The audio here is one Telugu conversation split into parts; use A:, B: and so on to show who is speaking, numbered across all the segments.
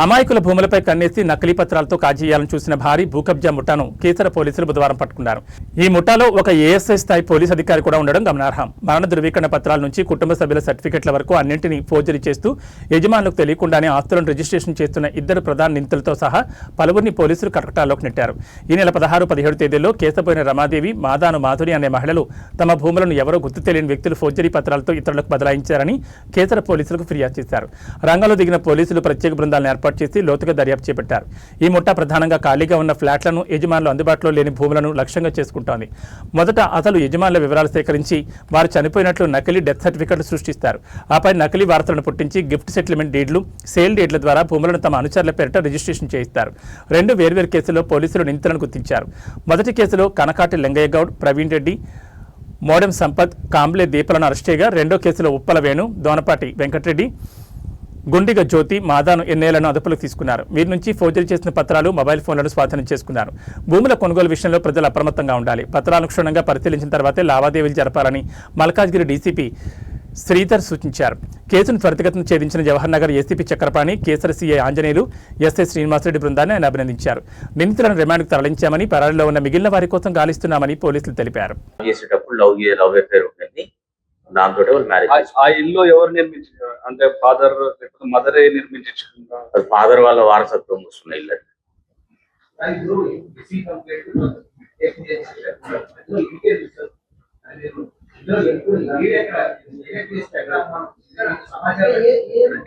A: అమాయకుల భూములపై కన్నేసి నకిలీ పత్రాలతో కాజేయాలని చూసిన భారీ భూకబ్జా ముఠాను కేసర పోలీసులు బుధవారం పట్టుకున్నారు. ఈ ముఠాలో ఒక ఏఎస్ఐ స్థాయి పోలీస్ అధికారి కూడా ఉండడం గమనార్హం. మరణ ధృవీకరణ పత్రాల నుంచి కుటుంబ సభ్యుల సర్టిఫికెట్ల వరకు అన్నింటినీ ఫోర్జరీ చేస్తూ యజమానులకు తెలియకుండానే ఆస్తులను రిజిస్ట్రేషన్ చేస్తున్న ఇద్దరు ప్రధాన నిందితులతో సహా పలువురిని పోలీసులు కటకటాల్లోకి నెట్టారు. ఈ నెల 16-17 తేదీల్లో కేసపోయిన రమాదేవి, మాదాను మాధురి అనే మహిళలు తమ భూములను ఎవరో గుర్తు తెలియని వ్యక్తులు ఫోర్జరీ పత్రాలతో ఇతరులకు బదలాయించారని కేసర పోలీసులకు ఫిర్యాదు చేశారు. రంగంలో దిగిన పోలీసులు ప్రత్యేక బృందాలను ఏర్పాటు చేసి లోతుగా దర్యాప్తు చేపట్టారు. ఈ ముఠా ప్రధానంగా ఖాళీగా ఉన్న ఫ్లాట్లను, యజమానులు అందుబాటులో లేని భూములను లక్ష్యంగా చేసుకుంటోంది. మొదట అసలు యజమానుల వివరాలు సేకరించి వారు చనిపోయినట్లు నకిలీ డెత్ సర్టిఫికెట్లు సృష్టిస్తారు. ఆపై నకిలీ వార్తలను పుట్టించి గిఫ్ట్ సెటిల్మెంట్ డీడ్లు, సేల్ డీడ్ల ద్వారా భూములను తమ అనుచరుల పేరిట రిజిస్ట్రేషన్ చేయిస్తారు. 2 వేర్వేరు కేసుల్లో పోలీసులు నిందితులను గుర్తించారు. మొదటి కేసులో కనకాటి లింగయ్య గౌడ్, ప్రవీణ్ రెడ్డి, మోడెం సంపత్, కాంబ్లే దీపాలను అరెస్ట్ చేయగా, రెండో కేసులో ఉప్పల వేణు, దోనపాటి వెంకటరెడ్డి, గుండిగ జ్యోతి, మాదాను ఎన్నేలను అదుపులోకి తీసుకున్నారు. వీరి నుంచి ఫోర్జరీ చేసిన పత్రాలు, మొబైల్ ఫోన్లను స్వాధీనం చేసుకున్నారు. భూముల కొనుగోలు విషయంలో ప్రజలు అప్రమత్తంగా ఉండాలి. పత్రాలను క్షుణ్ణంగా పరిశీలించిన తర్వాతే లావాదేవీలు జరపాలని మల్కాజ్గిరి డీసీపీ శ్రీధర్ సూచించారు. కేసును త్వరితగతిన ఛేదించిన Jawahar Nagar ACP Chakrapani, Kesara CI Anjaneyulu, SI Srinivasa Reddy బృందాన్ని ఆయన అభినందించారు. నిందితులను రిమాండ్కు తరలించామని, పరారీలో ఉన్న మిగిలిన వారి కోసం గాలిస్తున్నామని పోలీసులు తెలిపారు.
B: దాంతో మ్యారేజ్.
C: ఆ ఇల్లు ఎవరు నిర్మించారు? అంటే ఫాదర్ లేకపోతే మదరే నిర్మించుకుంటారు?
B: ఫాదర్ వాళ్ళ వారసత్వం వస్తున్న ఇల్లు.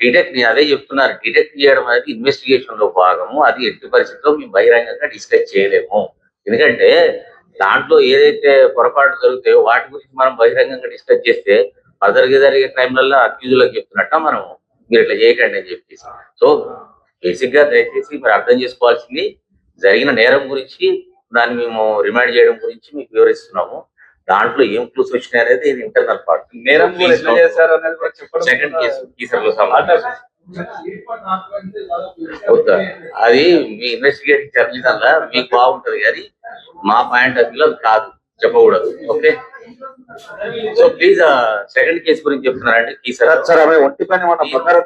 B: డిటెక్ట్ అదే చెప్తున్నారు, డిటెక్ట్ చేయడం అనేది ఇన్వెస్టిగేషన్ లో భాగము. అది ఎట్టి పరిస్థితుల్లో మేము బహిరంగంగా డిస్కస్ చేయలేము. ఎందుకంటే దాంట్లో ఏదైతే పొరపాటు జరుగుతాయో వాటి గురించి మనం బహిరంగంగా డిస్కస్ చేస్తే ఫర్దర్ గా జరిగే క్రైమ్లలో అక్యూజులకు చెప్తున్నట్ట మనం మీరు ఇట్లా చేయకండి అని చెప్పేసి. సో బేసిక్ గా దయచేసి మీరు అర్థం చేసుకోవాల్సింది, జరిగిన నేరం గురించి, దాన్ని మేము రిమైండ్ చేయడం గురించి మీకు వివరిస్తున్నాము. దాంట్లో ఏం క్లూస్ వచ్చినాయి అనేది ఇది ఇంటర్నల్ పార్ట్.
C: నేరం
B: సెకండ్ కేసు కీసర్లో అది మీ ఇన్వెస్టిగేటింగ్ జర్నలిజం లా మీకు బాగుంటది, కానీ మా పాయింట్ ఆఫ్ వ్యూలో కాదు, చెప్పకూడదు. Okay, so please second case గురించి చెప్తున్నారండి.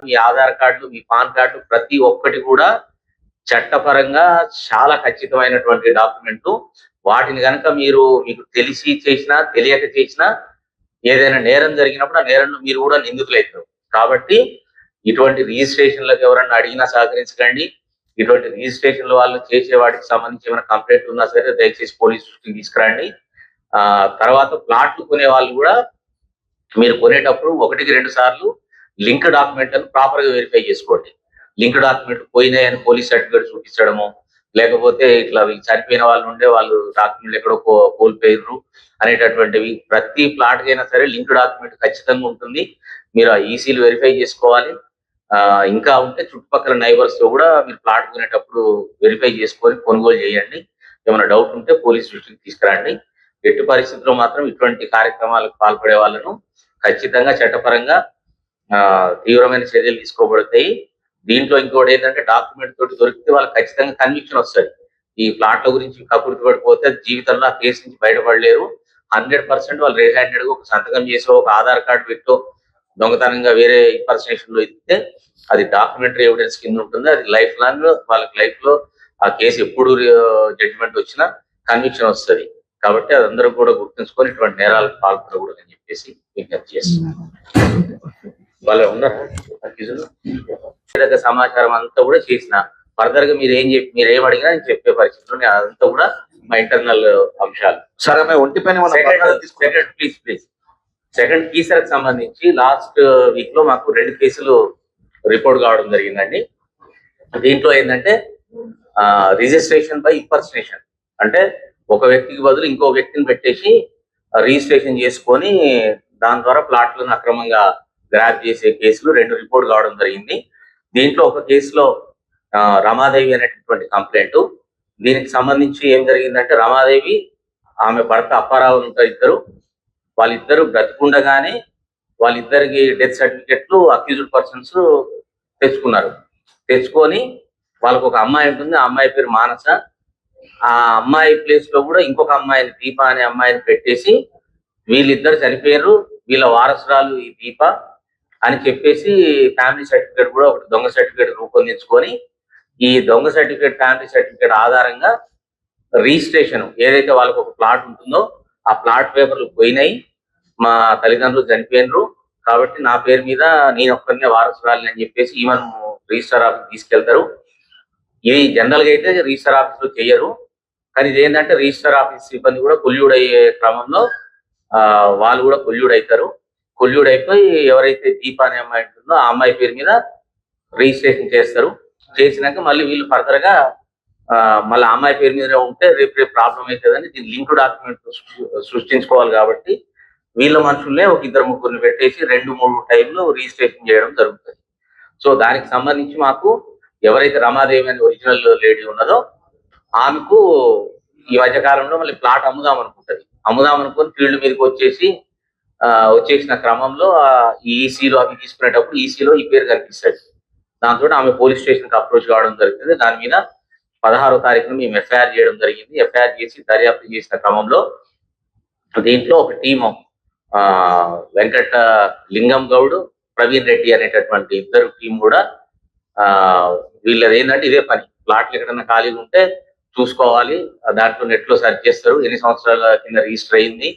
B: మీ ఆధార్ కార్డులు, మీ పాన్ కార్డులు ప్రతి ఒక్కటి కూడా చట్టపరంగా చాలా ఖచ్చితమైనటువంటి డాక్యుమెంట్. వాటిని కనుక మీకు తెలిసి చేసినా తెలియక చేసినా ఏదైనా నేరం జరిగినప్పుడు ఆ నేరంలో మీరు కూడా నిందితులవుతారు. కాబట్టి ఇటువంటి రిజిస్ట్రేషన్లకు ఎవరన్నా అడిగినా సహకరించకండి. ఇటువంటి రిజిస్ట్రేషన్లు వాళ్ళు చేసే వాటికి సంబంధించి ఏమైనా కంప్లైంట్ ఉన్నా సరే దయచేసి పోలీస్ దృష్టికి తీసుకురండి. తర్వాత ప్లాట్లు కొనే వాళ్ళు కూడా మీరు కొనేటప్పుడు 1-2 సార్లు లింక్ డాక్యుమెంట్లను ప్రాపర్ గా వెరిఫై చేసుకోండి. లింక్ డాక్యుమెంట్ పోయినాయని పోలీస్ సర్టిఫికేట్ చూపించడము, లేకపోతే ఇట్లా చనిపోయిన వాళ్ళు ఉండే వాళ్ళు డాక్యుమెంట్లు ఎక్కడో కోల్పోయారు అనేటటువంటివి. ప్రతి ప్లాట్ అయినా సరే లింక్ డాక్యుమెంట్ ఖచ్చితంగా ఉంటుంది. మీరు ఆ ఈసీలు వెరిఫై చేసుకోవాలి. ఇంకా ఉంటే చుట్టుపక్కల నైబర్స్ తో కూడా మీరు ప్లాట్ కొనేటప్పుడు వెరిఫై చేసుకొని కొనుగోలు చేయండి. ఏమైనా డౌట్ ఉంటే పోలీస్ దృష్టికి తీసుకురండి. ఎట్టి పరిస్థితుల్లో మాత్రం ఇటువంటి కార్యక్రమాలకు పాల్పడే వాళ్ళను ఖచ్చితంగా చట్టపరంగా తీవ్రమైన చర్యలు తీసుకోబడతాయి. దీంట్లో ఇంకోటి ఏంటంటే డాక్యుమెంట్ తోటి దొరికితే వాళ్ళకి ఖచ్చితంగా కన్విక్షన్ వస్తుంది. ఈ ప్లాట్ల గురించి కకుర్తి పడిపోతే జీవితంలో ఆ కేసు నుంచి బయటపడలేరు. 100% వాళ్ళు రెడ్ హ్యాండెడ్ గా ఒక సంతకం చేసో, ఒక ఆధార్ కార్డు పెట్టో, దొంగతనంగా వేరే ఇంపర్సనేషన్ లో ఇస్తే అది డాక్యుమెంటరీ ఎవిడెన్స్ కింద ఉంటుంది. అది లైఫ్ లాంగ్ వాళ్ళకి లైఫ్ లో ఆ కేసు ఎప్పుడు జడ్జిమెంట్ వచ్చినా కన్విక్షన్ వస్తుంది. కాబట్టి అది అందరూ కూడా గుర్తుంచుకొని ఇటువంటి నేరాలకు పాల్పడకూడదని చెప్పేసి విజ్ఞప్తి చేస్తున్నారు. వాళ్ళు ఉన్నారా సమాచారం అంతా కూడా చేసిన ఫర్దర్ గా మీరు ఏం అడిగినా నేను చెప్పే పరిస్థితుల్లో అదంతా కూడా మా ఇంటర్నల్ అంశాలు.
C: సరే, ఒంటిపైన
B: ప్లీజ్ సెకండ్ కీసర్కి సంబంధించి లాస్ట్ వీక్ లో మాకు 2 కేసులు రిపోర్ట్ కావడం జరిగిందండి. దీంట్లో ఏంటంటే రిజిస్ట్రేషన్ బై ఇంపర్సనేషన్, అంటే ఒక వ్యక్తికి బదులు ఇంకో వ్యక్తిని పెట్టేసి రిజిస్ట్రేషన్ చేసుకొని దాని ద్వారా ప్లాట్లను అక్రమంగా గ్రాప్ చేసే కేసులు 2 రిపోర్ట్ కావడం జరిగింది. దీంట్లో ఒక కేసులో రమాదేవి అనేటటువంటి కంప్లైంట్. దీనికి సంబంధించి ఏం జరిగిందంటే రమాదేవి, ఆమె భర్త అప్పారావు ఇద్దరు, వాళ్ళిద్దరు బ్రతికుండగానే వాళ్ళిద్దరికి డెత్ సర్టిఫికెట్లు అక్యూజ్డ్ పర్సన్స్ తెచ్చుకొని వాళ్ళకు ఒక అమ్మాయి ఉంటుంది. ఆ అమ్మాయి పేరు మానస. ఆ అమ్మాయి ప్లేస్ లో కూడా ఇంకొక అమ్మాయిని, దీప అనే అమ్మాయిని పెట్టేసి వీళ్ళిద్దరు చనిపోయారు, వీళ్ళ వారసురాలు ఈ దీప అని చెప్పేసి ఫ్యామిలీ సర్టిఫికేట్ కూడా ఒకటి దొంగ సర్టిఫికేట్ రూపొందించుకొని ఈ దొంగ సర్టిఫికేట్, ఫ్యామిలీ సర్టిఫికేట్ ఆధారంగా రిజిస్ట్రేషన్ ఏదైతే వాళ్ళకు ఒక ప్లాట్ ఉంటుందో ఆ ప్లాట్ పేపర్లు పోయినాయి, మా తల్లిదండ్రులు చనిపోయినరు కాబట్టి నా పేరు మీద నేను ఒక్కరినే వారసురాలని అని చెప్పేసి ఈవెన్ రిజిస్టర్ ఆఫీస్ తీసుకెళ్తారు. ఇది జనరల్ గా అయితే రిజిస్టర్ ఆఫీస్ లో చెయ్యరు, కానీ ఇదేంటంటే రిజిస్టర్ ఆఫీస్ సిబ్బంది కూడా కొల్యూడ్ అయ్యే క్రమంలో వాళ్ళు కూడా కొల్యూడ్ అవుతారు. కొల్యూడ్ అయిపోయి ఎవరైతే దీప అనే అమ్మాయి ఉంటుందో ఆ అమ్మాయి పేరు మీద రిజిస్ట్రేషన్ చేస్తారు. చేసినాక మళ్ళీ వీళ్ళు ఫర్దర్ గా మళ్ళీ అమ్మాయి పేరు మీద ఉంటే రేపు ప్రాబ్లం అవుతుందని దీని లింక్ డాక్యుమెంట్ సృష్టించుకోవాలి కాబట్టి వీళ్ళ మనుషుల్నే ఒక 2-3 పెట్టేసి 2-3 టైంలో రిజిస్ట్రేషన్ చేయడం జరుగుతుంది. సో దానికి సంబంధించి మాకు ఎవరైతే రమాదేవి అనే ఒరిజినల్ లేడీ ఉన్నదో ఆమెకు ఈ మధ్య కాలంలో మళ్ళీ ప్లాట్ అమ్ముదాం అనుకుని ఫీల్డ్ మీదకి వచ్చేసిన క్రమంలో ఈ ఈసీలో అవి తీసుకునేటప్పుడు ఈసీలో ఈ పేరు కనిపిస్తుంది. దాంతో ఆమె పోలీస్ స్టేషన్ కి అప్రోచ్ కావడం జరుగుతుంది. దాని మీద 16వ తారీఖున మేము ఎఫ్ఐఆర్ చేయడం జరిగింది. ఎఫ్ఐఆర్ చేసి దర్యాప్తు చేసిన క్రమంలో దీంట్లో ఒక టీము వెంకట లింగం గౌడ్, ప్రవీణ్ రెడ్డి అనేటటువంటి ఇద్దరు టీం కూడా వీళ్ళది ఏంటంటే ఇదే పని, ప్లాట్లు ఎక్కడన్నా ఖాళీగా ఉంటే చూసుకోవాలి, దాంట్లో నెట్ లో సెర్చ్ చేస్తారు, ఎన్ని సంవత్సరాల కింద రిజిస్టర్ అయింది,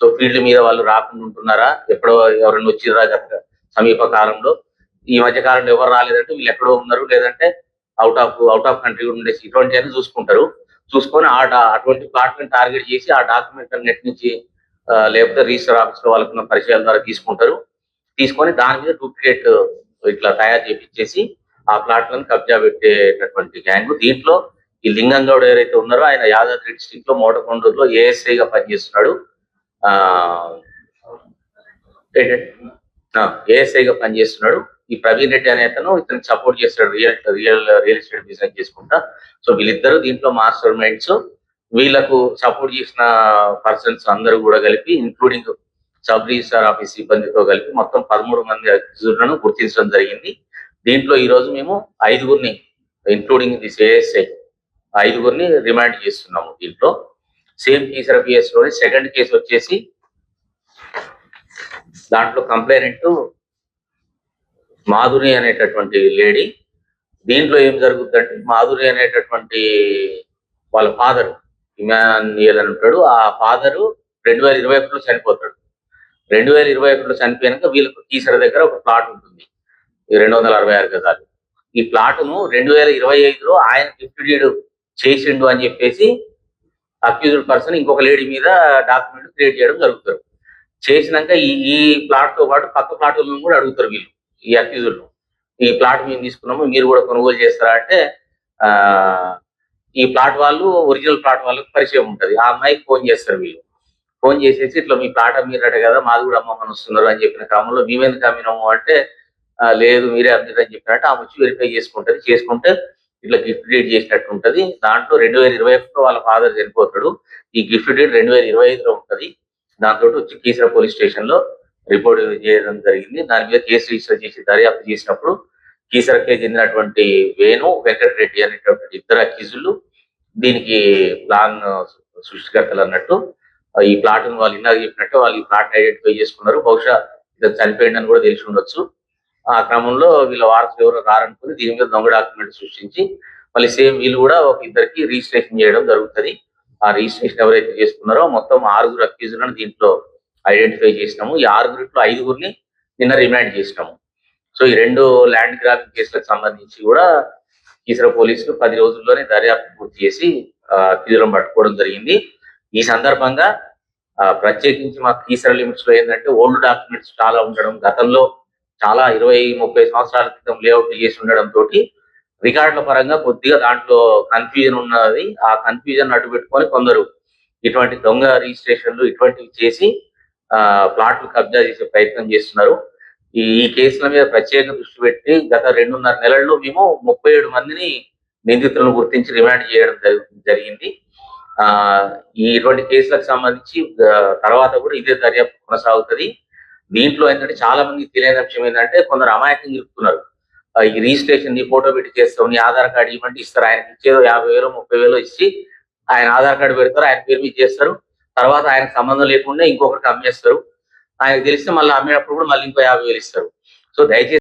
B: సో ఫీల్డ్ మీద వాళ్ళు రాకుండా ఉంటున్నారా, ఎప్పుడో ఎవరైనా వచ్చిరా గత సమీప కాలంలో, ఈ మధ్య కాలంలో ఎవరు రాలేదంటే వీళ్ళు ఎక్కడో ఉన్నారు, లేదంటే అవుట్ ఆఫ్ కంట్రీ ఉండేసి ఇటువంటి అని చూసుకుంటారు. చూసుకొని అటువంటి ప్లాట్లను టార్గెట్ చేసి ఆ డాక్యుమెంట్ నెట్ నుంచి లేకపోతే రిజిస్టర్ ఆఫీస్ లో వాళ్ళకున్న పరిచయాల ద్వారా తీసుకొని దాని మీద డూప్లికేట్ ఇట్లా తయారు చేపించేసి ఆ ప్లాట్లను కబ్జా పెట్టేటటువంటి గ్యాంగ్. దీంట్లో ఈ లింగం గౌడ్ ఎవరైతే ఉన్నారో ఆయన యాదాద్రి డిస్ట్రిక్ట్ లో మోటకొండూరులో ఏఎస్ఐగా పనిచేస్తున్నాడు. ఏఎస్ఐగా పనిచేస్తున్నాడు. ఈ ప్రవీణ్ రెడ్డి అనే అతను ఇతనికి సపోర్ట్ చేస్తాడు, రియల్ ఎస్టేట్ బిజినెస్ చేసుకుంటా. సో వీళ్ళిద్దరు దీంట్లో మాస్టర్ మైండ్స్. వీళ్ళకు సపోర్ట్ చేసిన పర్సన్స్ అందరూ కూడా కలిపి ఇంక్లూడింగ్ సబ్ రిజిస్టార్ ఆఫీస్ సిబ్బందితో కలిపి మొత్తం 13 మంది అక్యూజ్లను గుర్తించడం జరిగింది. దీంట్లో ఈ రోజు మేము 5గురిని ఇంక్లూడింగ్ దిస్ ఏఎస్ఐ 5గురిని రిమాండ్ చేస్తున్నాము. దీంట్లో సేమ్ కీసర పిఎస్ లోని సెకండ్ కేసు వచ్చేసి దాంట్లో కంప్లైనెంట్ మాధురి అనేటటువంటి లేడీ. దీంట్లో ఏం జరుగుతుందంటే మాధురి అనేటటువంటి వాళ్ళ ఫాదర్ ఇమాన్యుయల్ అని ఉంటాడు. ఆ ఫాదరు 2021లో చనిపోతాడు. 2021లో చనిపోయాక వీళ్ళకు కీసర దగ్గర ఒక ప్లాట్ ఉంటుంది, 266 గజాలు. ఈ ప్లాట్ను 2025లో ఆయన గిఫ్ట్ డీడ్ చేసిండు అని చెప్పేసి అక్యూజ్డ్ పర్సన్ ఇంకొక లేడీ మీద డాక్యుమెంట్ క్రియేట్ చేయడం జరుగుతారు. చేసినాక ఈ ప్లాట్ తో పాటు పక్క ప్లాట్లను కూడా అడుగుతారు వీళ్ళు, ఈ అక్యూజ్డ్లు. ఈ ప్లాట్ మేము తీసుకున్నాము, మీరు కూడా కొనుగోలు చేస్తారా అంటే ఈ ప్లాట్ వాళ్ళు ఒరిజినల్ ప్లాట్ వాళ్ళకి పరిచయం ఉంటుంది. ఆ అమ్మాయికి ఫోన్ చేస్తారు వీళ్ళు. ఫోన్ చేసేసి ఇట్లా మీ ప్లాట్ అమ్మిరట కదా, మాది కూడా అమ్మమని వస్తున్నారు అని చెప్పిన క్రమంలో మేమెందుకు అమ్మినాము అంటే లేదు మీరే అమ్మిరు అని చెప్పినట్టు ఆమె వచ్చి వెరిఫై చేసుకుంటే ఇట్లా గిఫ్ట్ డీడ్ చేసినట్టు ఉంటుంది. దాంట్లో 2021లో వాళ్ళ ఫాదర్ చనిపోతాడు. ఈ గిఫ్ట్ డీడ్ 2025లో ఉంటుంది. దాంతో వచ్చి కీసర పోలీస్ స్టేషన్ లో రిపోర్ట్ చేయడం జరిగింది. దాని మీద కేసు రిజిస్టర్ చేసి దర్యాప్తు చేసినప్పుడు కీసరకే చెందినటువంటి వేణు, వెంకటరెడ్డి అనేటటువంటి ఇద్దరు అక్యూజులు దీనికి ప్లాన్ సృష్టికర్తలు అన్నట్టు. ఈ ప్లాట్ వాళ్ళు ఇందాక చెప్పినట్టు వాళ్ళు ఈ ప్లాట్ ఐడెంటిఫై చేసుకున్నారు. బహుశా ఇతను చనిపోయిందని కూడా తెలిసి ఉండొచ్చు. ఆ క్రమంలో వీళ్ళ వారసులు ఎవరో రారనుకుని దీని మీద దొంగ డాక్యుమెంట్ సృష్టించి మళ్ళీ సేమ్ వీళ్ళు కూడా ఒక ఇద్దరికి రిజిస్ట్రేషన్ చేయడం జరుగుతుంది. ఆ రిజిస్ట్రేషన్ ఎవరైతే చేసుకున్నారో మొత్తం 6 అక్యూజులను దీంట్లో ఐడెంటిఫై చేసినాము. ఈ 6గురిలో 5గురిని నిన్న రిమాండ్ చేసినాము. సో ఈ 2 ల్యాండ్ గ్రాబింగ్ కేసులకు సంబంధించి కూడా కీసర పోలీసులు 10 రోజుల్లోనే దర్యాప్తు పూర్తి చేసి అక్యూజులను పట్టుకోవడం జరిగింది. ఈ సందర్భంగా ప్రత్యేకించి మా కీసర లిమిట్స్ లో ఏంటంటే ఓల్డ్ డాక్యుమెంట్స్ చాలా ఉండడం, గతంలో చాలా 20-30 సంవత్సరాల క్రితం లేఅవుట్ చేసి ఉండడం తోటి రికార్డుల పరంగా కొద్దిగా దాంట్లో కన్ఫ్యూజన్ ఉన్నది. ఆ కన్ఫ్యూజన్ అడ్డు పెట్టుకొని కొందరు ఇటువంటి దొంగ రిజిస్ట్రేషన్లు ఇటువంటివి చేసి ప్లాట్లు కబ్జా చేసే ప్రయత్నం చేస్తున్నారు. ఈ కేసుల మీద ప్రత్యేక దృష్టి పెట్టి గత 2.5 నెలల్లో మేము 37 మందిని నిందితులను గుర్తించి రిమాండ్ చేయడం జరిగింది. ఇటువంటి కేసులకు సంబంధించి తర్వాత కూడా ఇదే దర్యాప్తు కొనసాగుతుంది. దీంట్లో ఏంటంటే చాలా మందికి తెలియని అంశం ఏంటంటే కొందరు అమాయకంగా చెప్తున్నారు, ఈ రిజిస్ట్రేషన్ నీ ఫోటో పెట్టి చేస్తావు, నీ ఆధార్ కార్డు ఇవ్వండి ఇస్తారు, ఆయనకి ఇచ్చేదో 50,000-30,000 ఇచ్చి ఆయన ఆధార్ కార్డు పెడతారు, ఆయన పేరు మీద చేస్తారు, తర్వాత ఆయనకు సంబంధం లేకుండా ఇంకొకరికి అమ్మేస్తారు, ఆయనకు తెలిస్తే మళ్ళీ అమ్మేటప్పుడు కూడా మళ్ళీ ఇంకో 50,000 ఇస్తారు. సో దయచేసి